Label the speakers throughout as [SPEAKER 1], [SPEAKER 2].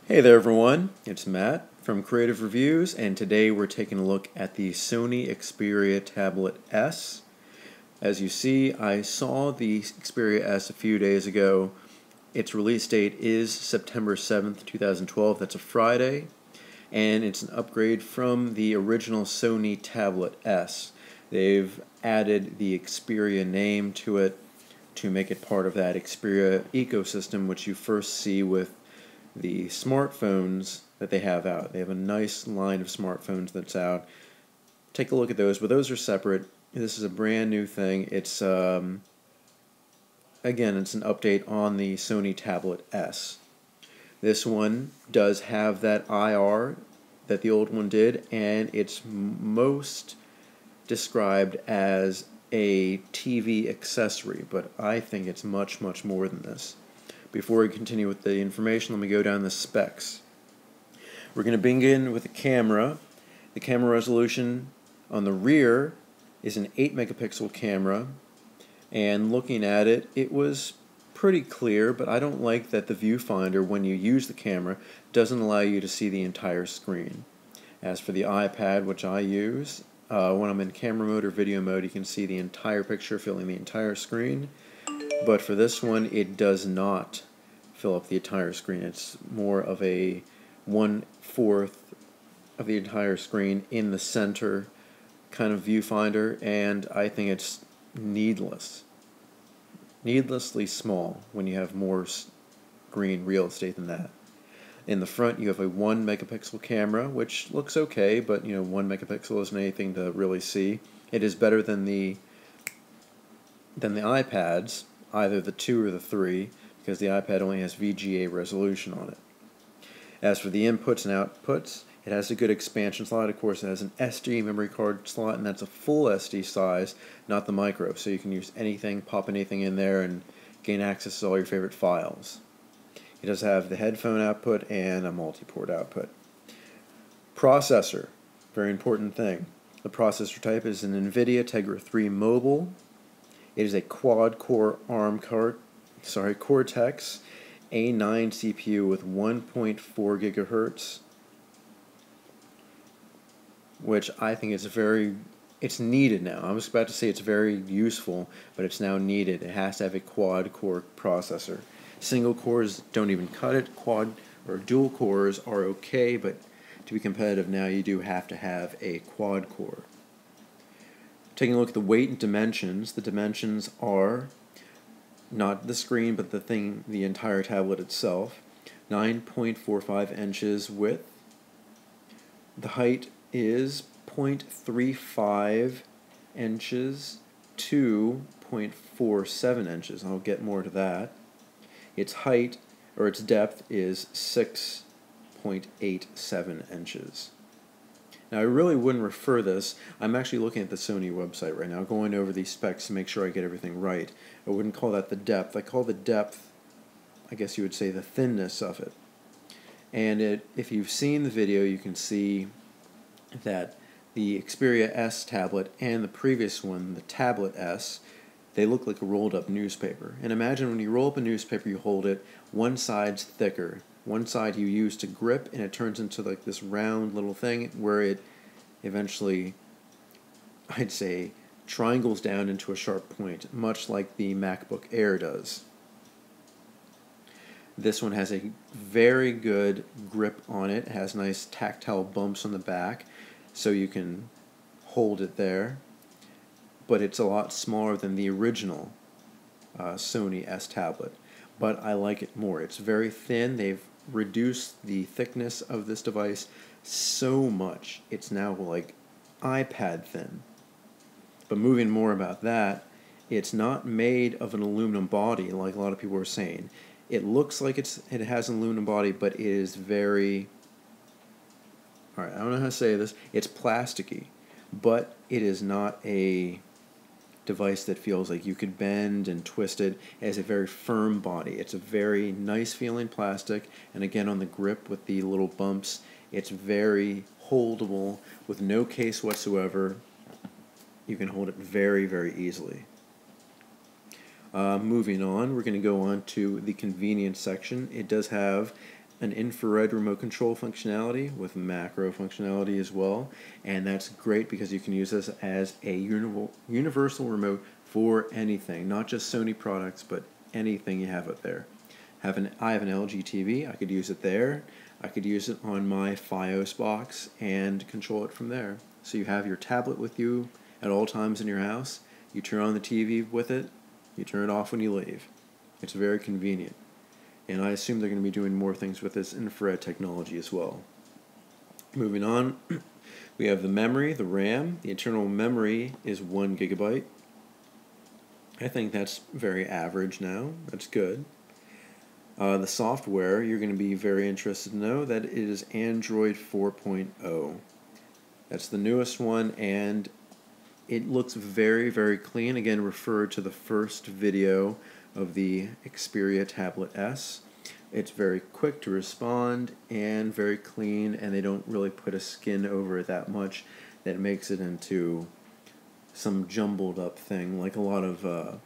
[SPEAKER 1] Hey there everyone, it's Matt from Creative Reviews, and today we're taking a look at the Sony Xperia Tablet S. As you see, I saw the Xperia S a few days ago. Its release date is September 7th, 2012, that's a Friday, and it's an upgrade from the original Sony Tablet S. They've added the Xperia name to it to make it part of that Xperia ecosystem, which you first see with the smartphones that they have out. They have a nice line of smartphones that's out. Take a look at those, but those are separate. This is a brand new thing. It's again, it's an update on the Sony Tablet S. This one does have that IR that the old one did, and it's most described as a TV accessory, but I think it's much, much more than this. Before we continue with the information, let me go down the specs. We're going to begin with the camera. The camera resolution on the rear is an 8 megapixel camera, and looking at it, it was pretty clear, but I don't like that the viewfinder, when you use the camera, doesn't allow you to see the entire screen. As for the iPad, which I use, when I'm in camera mode or video mode, you can see the entire picture filling the entire screen. But for this one, it does not fill up the entire screen. It's more of a 1/4 of the entire screen in the center kind of viewfinder, and I think it's needlessly small when you have more screen real estate than that. In the front, you have a 1 megapixel camera, which looks okay, but 1 megapixel isn't anything to really see. It is better than the iPads, either the 2 or the 3, because the iPad only has VGA resolution on it. As for the inputs and outputs, it has a good expansion slot. Of course, it has an SD memory card slot, and that's a full SD size, not the micro, so you can use anything, pop anything in there, and gain access to all your favorite files. It does have the headphone output and a multi-port output. Processor, very important thing. The processor type is an NVIDIA Tegra 3 Mobile. It is a quad-core Cortex A9 CPU with 1.4 gigahertz, which I think is it's needed now. I was about to say it's very useful, but it's now needed. It has to have a quad-core processor. Single cores don't even cut it. Quad or dual cores are okay, but to be competitive now, you do have to have a quad core. Taking a look at the weight and dimensions, the dimensions are not the screen, but the entire tablet itself. 9.45 inches width. The height is 0.35 inches to 0.47 inches. I'll get more to that. Its height, or its depth, is 6.87 inches. Now, I really wouldn't refer this. I'm actually looking at the Sony website right now, going over these specs to make sure I get everything right. I wouldn't call that the depth. I call the depth, I guess you would say, the thinness of it. And if you've seen the video, you can see that the Xperia S tablet and the previous one, the Tablet S, they look like a rolled up newspaper. And imagine when you roll up a newspaper, you hold it, one side's thicker. One side you use to grip, and it turns into like this round little thing where it eventually, I'd say, triangles down into a sharp point, much like the MacBook Air does. This one has a very good grip on it. It has nice tactile bumps on the back, so you can hold it there. But it's a lot smaller than the original Sony S tablet. But I like it more. It's very thin. They've reduced the thickness of this device so much. It's now like iPad thin. But moving more about that, it's not made of an aluminum body like a lot of people are saying. It looks like it has an aluminum body, but it is very, alright, I don't know how to say this. It's plasticky, but it is not a device that feels like you could bend and twist it. It has a very firm body. It's a very nice feeling plastic, and again on the grip with the little bumps, it's very holdable with no case whatsoever. You can hold it very, very easily. Moving on, we're going to go on to the convenience section. It does have an infrared remote control functionality with macro functionality as well, and that's great because you can use this as a universal remote for anything, not just Sony products, but anything you have up there. I have an LG TV, I could use it there. I could use it on my Fios box and control it from there. So you have your tablet with you at all times in your house. You turn on the TV with it, you turn it off when you leave. It's very convenient. And I assume they're going to be doing more things with this infrared technology as well. Moving on, we have the memory, the RAM. The internal memory is 1 gigabyte. I think that's very average now. That's good. The software, you're going to be very interested to know that it is Android 4.0. That's the newest one, and it looks very, very clean. Again, refer to the first video of the Xperia Tablet S. It's very quick to respond and very clean, and they don't really put a skin over it that much that makes it into some jumbled up thing like a lot of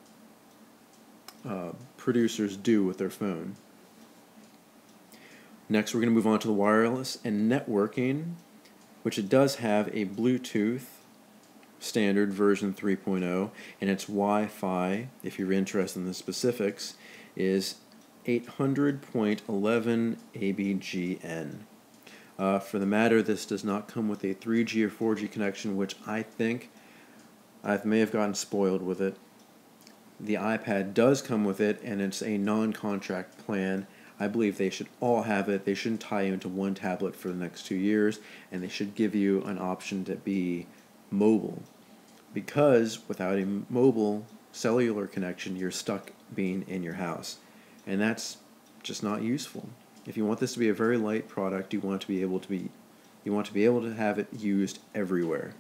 [SPEAKER 1] producers do with their phone. Next, we're going to move on to the wireless and networking, which it does have a Bluetooth standard version 3.0, and its Wi-Fi, if you're interested in the specifics, is 800.11 ABGN. For the matter, this does not come with a 3G or 4G connection, which I think I may have gotten spoiled with it. The iPad does come with it, and it's a non-contract plan. I believe they should all have it. They shouldn't tie you into one tablet for the next 2 years, and they should give you an option to be mobile. Because without a mobile cellular connection, you're stuck being in your house. And that's just not useful. If you want this to be a very light product, you want to be able to have it used everywhere.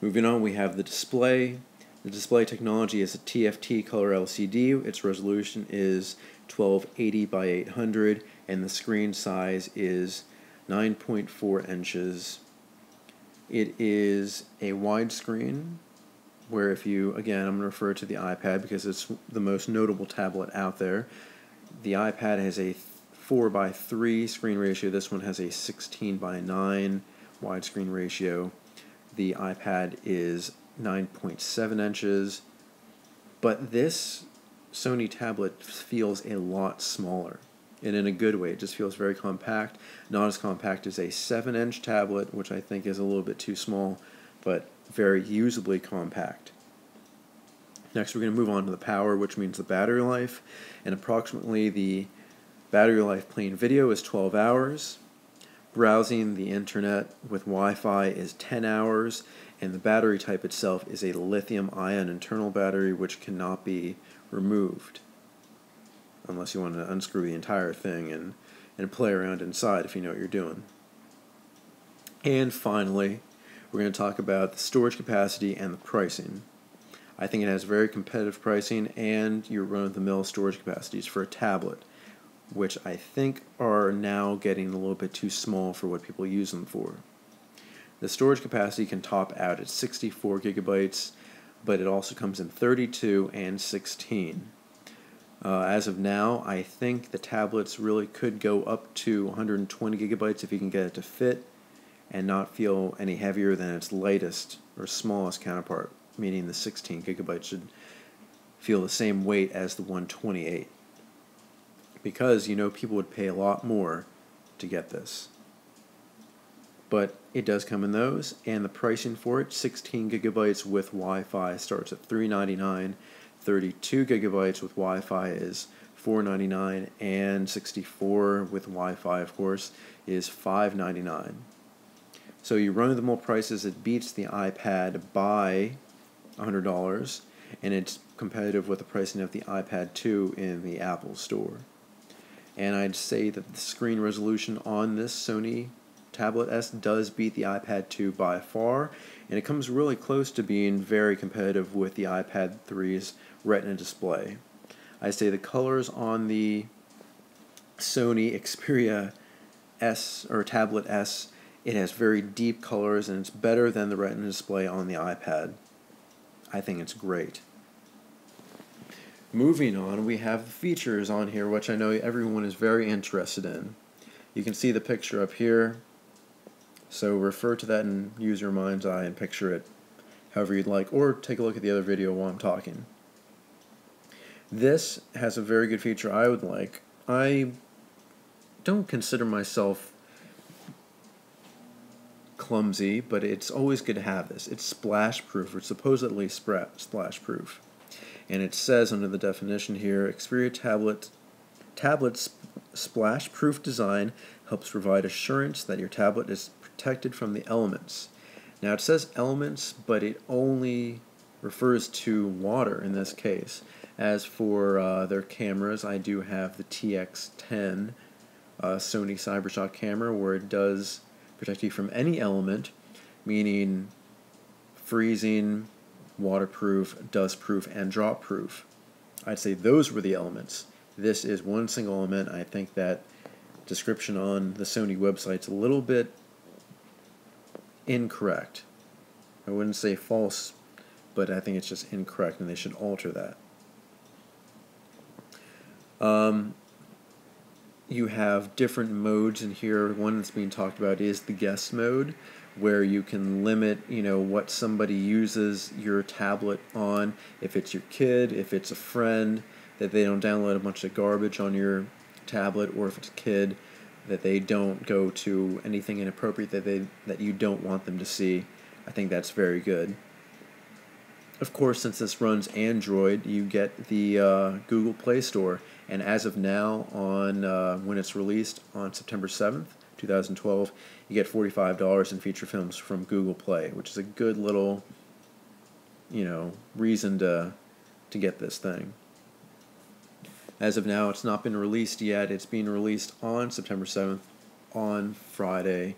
[SPEAKER 1] Moving on, we have the display. The display technology is a TFT color LCD. Its resolution is 1280 by 800, and the screen size is 9.4 inches. It is a widescreen, where if you, again, I'm going to refer to the iPad because it's the most notable tablet out there. The iPad has a 4:3 screen ratio. This one has a 16:9 widescreen ratio. The iPad is 9.7 inches, but this Sony tablet feels a lot smaller, and in a good way. It just feels very compact, not as compact as a 7-inch tablet, which I think is a little bit too small, but very usably compact. Next, we're going to move on to the power, which means the battery life, and approximately the battery life playing video is 12 hours. Browsing the internet with Wi-Fi is 10 hours, and the battery type itself is a lithium-ion internal battery, which cannot be removed unless you want to unscrew the entire thing and play around inside if you know what you're doing. And finally, we're going to talk about the storage capacity and the pricing. I think it has very competitive pricing and your run-of-the-mill storage capacities for a tablet, which I think are now getting a little bit too small for what people use them for. The storage capacity can top out at 64 gigabytes, but it also comes in 32 and 16. As of now, I think the tablets really could go up to 120 gigabytes if you can get it to fit and not feel any heavier than its lightest or smallest counterpart, meaning the 16 gigabytes should feel the same weight as the 128. Because, people would pay a lot more to get this. But it does come in those, and the pricing for it, 16 gigabytes with Wi-Fi starts at $399, 32 gigabytes with Wi-Fi is $499, and 64 with Wi-Fi, of course, is $599. So you run the mill prices, it beats the iPad by $100, and it's competitive with the pricing of the iPad 2 in the Apple Store. And I'd say that the screen resolution on this Sony Tablet S does beat the iPad 2 by far, and it comes really close to being very competitive with the iPad 3's Retina display. I say the colors on the Sony Xperia S or Tablet S, it has very deep colors, and it's better than the Retina display on the iPad. I think it's great. Moving on, we have features on here which I know everyone is very interested in. You can see the picture up here, so refer to that and use your mind's eye and picture it however you'd like, or take a look at the other video while I'm talking. This has a very good feature I would like. I don't consider myself clumsy, but it's always good to have this. It's splash proof, or supposedly splash proof. And it says under the definition here, Xperia tablet's splash proof design helps provide assurance that your tablet is protected from the elements. Now it says elements, but it only refers to water in this case. As for their cameras, I do have the TX10 Sony CyberShot camera, where it does protect you from any element, meaning freezing, waterproof, dustproof, and drop-proof. I'd say those were the elements. This is one single element. I think that description on the Sony website's a little bit incorrect. I wouldn't say false, but I think it's just incorrect, and they should alter that. You have different modes in here. One that's being talked about is the guest mode, where you can limit, what somebody uses your tablet on. If it's your kid, if it's a friend, that they don't download a bunch of garbage on your tablet, or if it's a kid, that they don't go to anything inappropriate that you don't want them to see. I think that's very good. Of course, since this runs Android, you get the Google Play Store, and as of now, on when it's released on September 7th, 2012, you get $45 in feature films from Google Play, which is a good little, reason to get this thing. As of now, it's not been released yet. It's being released on September 7th, on Friday,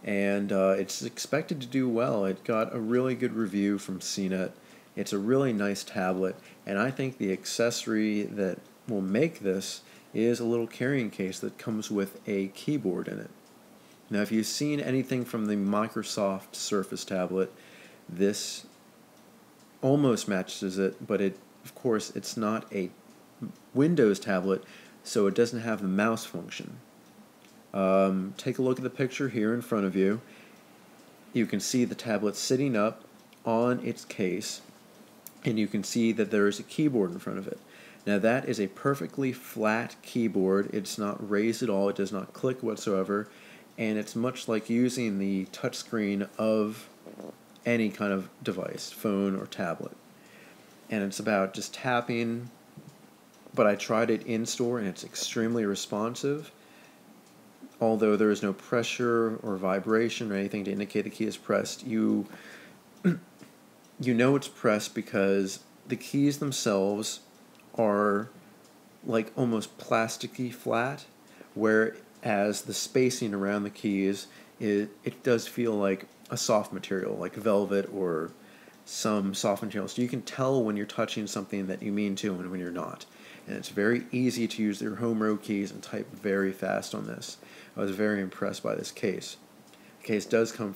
[SPEAKER 1] and it's expected to do well. It got a really good review from CNET. It's a really nice tablet, and I think the accessory that will make this is a little carrying case that comes with a keyboard in it. Now, if you've seen anything from the Microsoft Surface tablet, this almost matches it, but of course, it's not a Windows tablet, so it doesn't have the mouse function. Take a look at the picture here in front of you. You can see the tablet sitting up on its case, and you can see that there is a keyboard in front of it. Now that is a perfectly flat keyboard. It's not raised at all. It does not click whatsoever, and it's much like using the touchscreen of any kind of device, phone or tablet. And it's about just tapping, but I tried it in store and it's extremely responsive. Although there is no pressure or vibration or anything to indicate the key is pressed, you know it's pressed because the keys themselves are like almost plasticky flat, whereas the spacing around the keys, it does feel like a soft material, like velvet or some soft material. So you can tell when you're touching something that you mean to and when you're not. And it's very easy to use your home row keys and type very fast on this. I was very impressed by this case. The case does come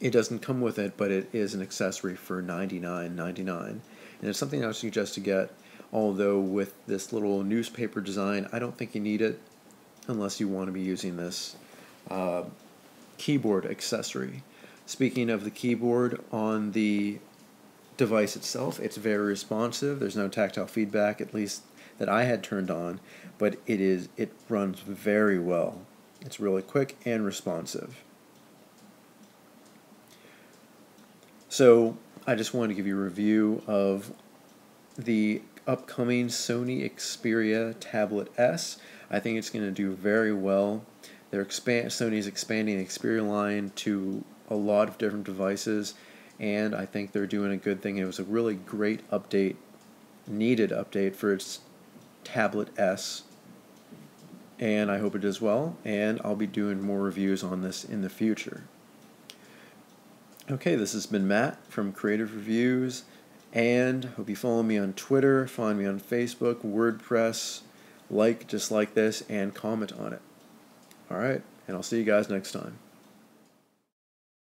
[SPEAKER 1] it doesn't come with it, but it is an accessory for $99.99. And it's something I would suggest to get, although with this little newspaper design, I don't think you need it unless you want to be using this keyboard accessory. Speaking of the keyboard, on the device itself, it's very responsive. There's no tactile feedback, at least that I had turned on, but it runs very well. It's really quick and responsive. So I just wanted to give you a review of the upcoming Sony Xperia Tablet S. I think it's going to do very well. Sony's expanding the Xperia line to a lot of different devices, and I think they're doing a good thing. It was a really great update, needed update for its Tablet S, and I hope it does well, and I'll be doing more reviews on this in the future. Okay, this has been Matt from Creative Reviews, and hope you follow me on Twitter, find me on Facebook, WordPress, like just like this, and comment on it. Alright, and I'll see you guys next time.